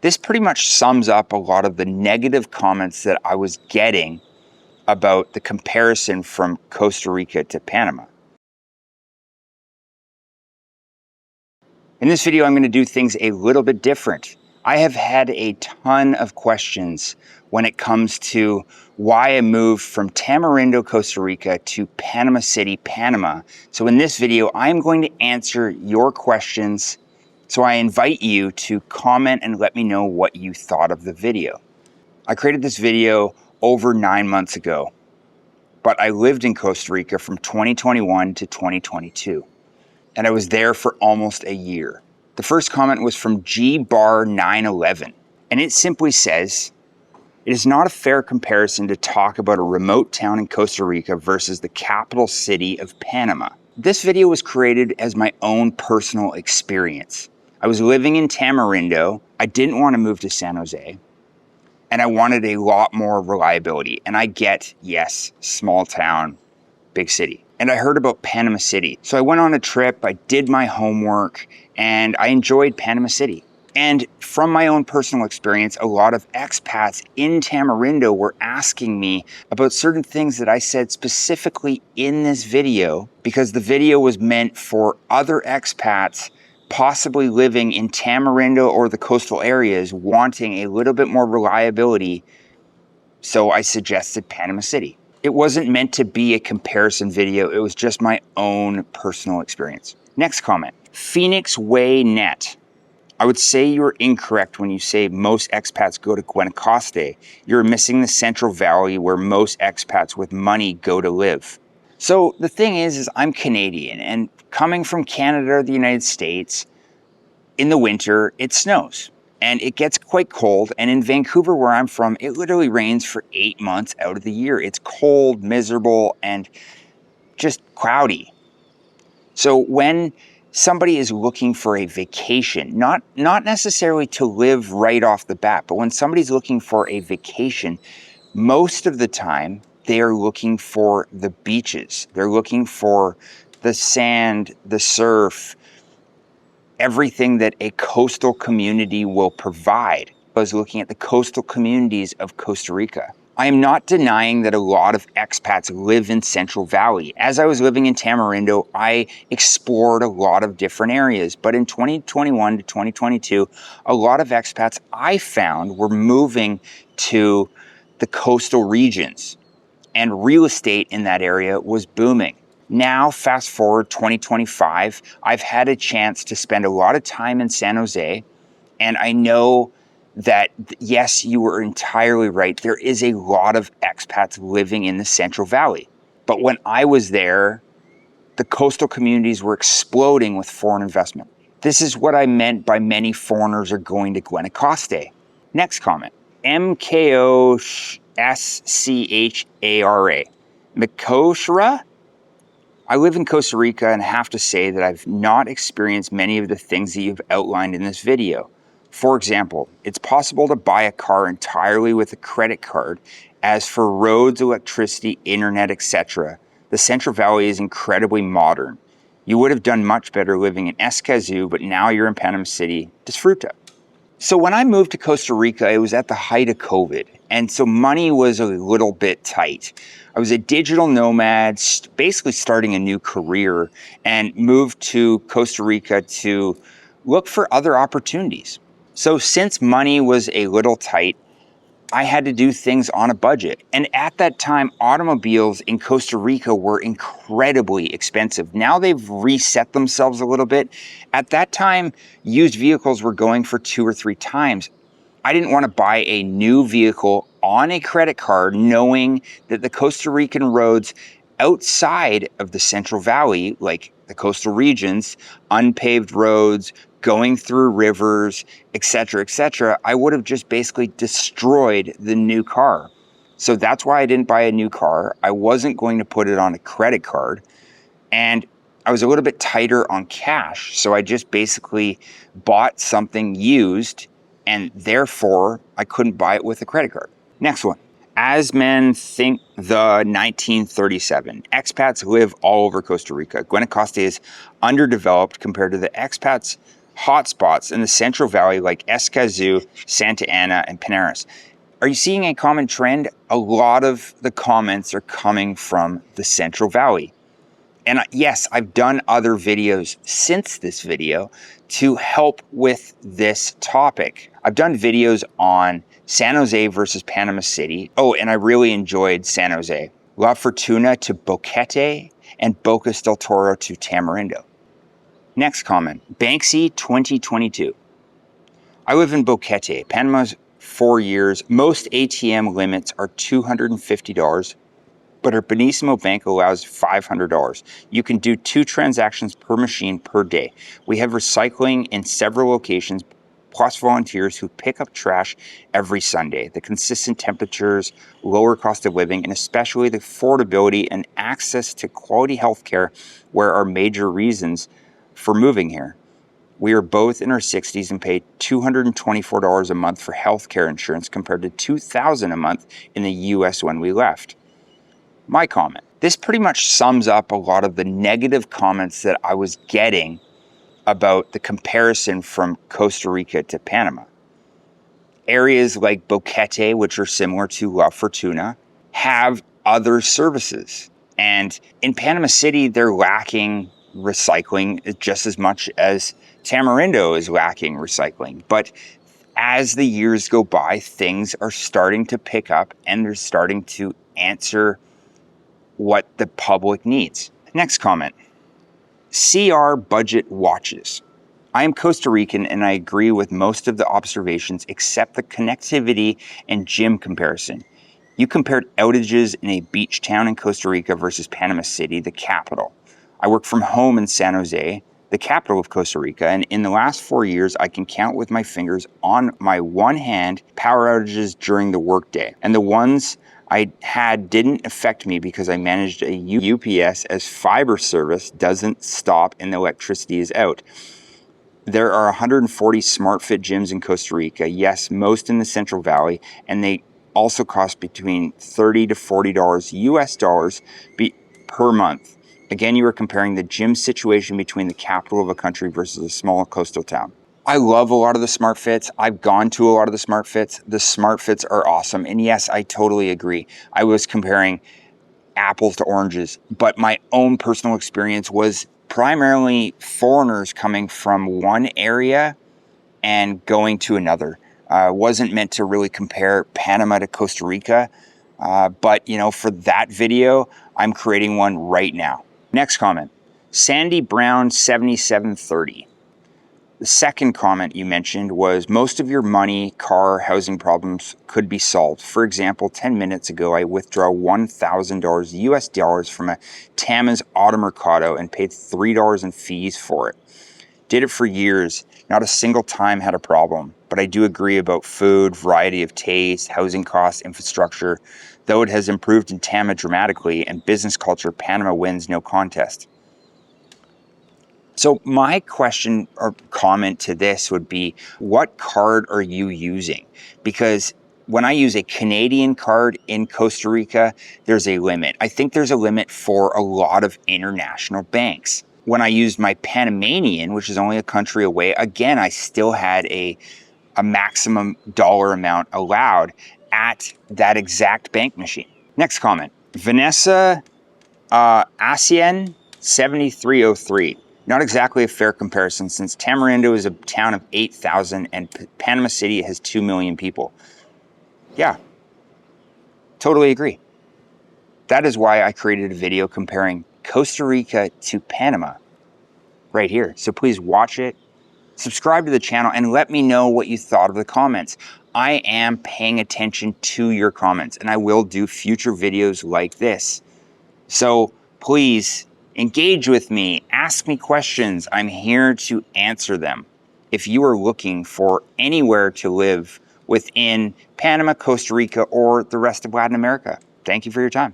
This pretty much sums up a lot of the negative comments that I was getting about the comparison from Costa Rica to Panama. In this video, I'm going to do things a little bit different. I have had a ton of questions when it comes to why I moved from Tamarindo, Costa Rica to Panama City, Panama. So in this video, I'm going to answer your questions. So I invite you to comment and let me know what you thought of the video. I created this video over 9 months ago, but I lived in Costa Rica from 2021 to 2022. And I was there for almost a year. The first comment was from GBar911, and it simply says, "It is not a fair comparison to talk about a remote town in Costa Rica versus the capital city of Panama." This video was created as my own personal experience. I was living in Tamarindo. I didn't want to move to San Jose, and I wanted a lot more reliability. And I get, yes, small town, big city. And I heard about Panama City. So I went on a trip, I did my homework, and I enjoyed Panama City. And from my own personal experience, a lot of expats in Tamarindo were asking me about certain things that I said specifically in this video, because the video was meant for other expats possibly living in Tamarindo or the coastal areas wanting a little bit more reliability. So I suggested Panama City. It wasn't meant to be a comparison video. It was just my own personal experience. Next comment, PhoenixwayNet. "I would say you're incorrect when you say most expats go to Guanacaste. You're missing the Central Valley where most expats with money go to live." So the thing is I'm Canadian, and coming from Canada or the United States, in the winter, it snows. And it gets quite cold, and in Vancouver, where I'm from, it literally rains for 8 months out of the year. It's cold, miserable, and just cloudy. So when somebody is looking for a vacation, not necessarily to live right off the bat, but when somebody's looking for a vacation, most of the time, they are looking for the beaches. They're looking for the sand, the surf, everything that a coastal community will provide. I was looking at the coastal communities of Costa Rica. I am not denying that a lot of expats live in Central Valley. As I was living in Tamarindo, I explored a lot of different areas. But in 2021 to 2022, a lot of expats I found were moving to the coastal regions, and real estate in that area was booming. Now, fast forward 2025, I've had a chance to spend a lot of time in San Jose, and I know that, yes, you were entirely right. There is a lot of expats living in the Central Valley. But when I was there, the coastal communities were exploding with foreign investment. This is what I meant by many foreigners are going to Guanacaste. Next comment, mkoschara, mkoschara. "I live in Costa Rica and have to say that I've not experienced many of the things that you've outlined in this video. For example, it's possible to buy a car entirely with a credit card. As for roads, electricity, internet, etc., the Central Valley is incredibly modern. You would have done much better living in Escazú, but now you're in Panama City. Disfruta." So when I moved to Costa Rica, it was at the height of COVID. And so money was a little bit tight. I was a digital nomad, basically starting a new career, and moved to Costa Rica to look for other opportunities. So since money was a little tight, I had to do things on a budget. And at that time, automobiles in Costa Rica were incredibly expensive. Now they've reset themselves a little bit. At that time, used vehicles were going for 2 or 3 times. I didn't want to buy a new vehicle on a credit card, knowing that the Costa Rican roads outside of the Central Valley, like the coastal regions, unpaved roads, going through rivers, etc., I would have just basically destroyed the new car. So that's why I didn't buy a new car. I wasn't going to put it on a credit card, and I was a little bit tighter on cash. So I just basically bought something used, and therefore I couldn't buy it with a credit card. Next one. As men think the 1937. Expats live all over Costa Rica. Guanacaste is underdeveloped compared to the expats hotspots in the Central Valley like Escazú, Santa Ana, and Pinares. Are you seeing a common trend? A lot of the comments are coming from the Central Valley. And yes, I've done other videos since this video to help with this topic. I've done videos on San Jose versus Panama City. Oh, and I really enjoyed San Jose. La Fortuna to Boquete and Bocas del Toro to Tamarindo. Next comment, Banksy 2022. I live in Boquete. Panama's 4 years. Most ATM limits are $250. But our Benissimo Bank allows $500. You can do 2 transactions per machine per day. We have recycling in several locations, plus volunteers who pick up trash every Sunday. The consistent temperatures, lower cost of living, and especially the affordability and access to quality healthcare were our major reasons for moving here. We are both in our 60s and pay $224 a month for healthcare insurance compared to $2,000 a month in the US when we left. My comment. This pretty much sums up a lot of the negative comments that I was getting about the comparison from Costa Rica to Panama. Areas like Boquete, which are similar to La Fortuna, have other services. And in Panama City, they're lacking recycling just as much as Tamarindo is lacking recycling. But as the years go by, things are starting to pick up and they're starting to answer what the public needs. Next comment, crBudgetWatches. I am Costa Rican and I agree with most of the observations except the connectivity and gym comparison. You compared outages in a beach town in Costa Rica versus Panama City, the capital. I work from home in San Jose, the capital of Costa Rica, and in the last 4 years, I can count with my fingers on my one hand power outages during the workday, and the ones I had didn't affect me because I managed a UPS as fiber service doesn't stop and the electricity is out. There are 140 SmartFit gyms in Costa Rica, yes, most in the Central Valley, and they also cost between $30 to $40 US dollars per month. Again, you are comparing the gym situation between the capital of a country versus a small coastal town. I love a lot of the SmartFits. I've gone to a lot of the SmartFits. The SmartFits are awesome. And yes, I totally agree. I was comparing apples to oranges, but my own personal experience was primarily foreigners coming from one area and going to another. Wasn't meant to really compare Panama to Costa Rica, but you know, for that video, I'm creating one right now. Next comment, Sandy Brown 7730. The second comment you mentioned was most of your money, car, housing problems could be solved. For example, 10 minutes ago, I withdrew $1,000 US dollars from a Tama's Auto Mercado and paid $3 in fees for it. Did it for years. Not a single time had a problem. But I do agree about food, variety of taste, housing costs, infrastructure. Though it has improved in Tama dramatically and business culture, Panama wins no contest. So my question or comment to this would be, what card are you using? Because when I use a Canadian card in Costa Rica, there's a limit. I think there's a limit for a lot of international banks. When I used my Panamanian, which is only a country away, again, I still had a maximum dollar amount allowed at that exact bank machine. Next comment, Vanessa Asien 7303. Not exactly a fair comparison since Tamarindo is a town of 8,000 and Panama City has 2 million people. Yeah, totally agree. That is why I created a video comparing Costa Rica to Panama right here. So please watch it, subscribe to the channel, and let me know what you thought of the comments. I am paying attention to your comments and I will do future videos like this. So please engage with me, ask me questions. I'm here to answer them. If you are looking for anywhere to live within Panama, Costa Rica, or the rest of Latin America, thank you for your time.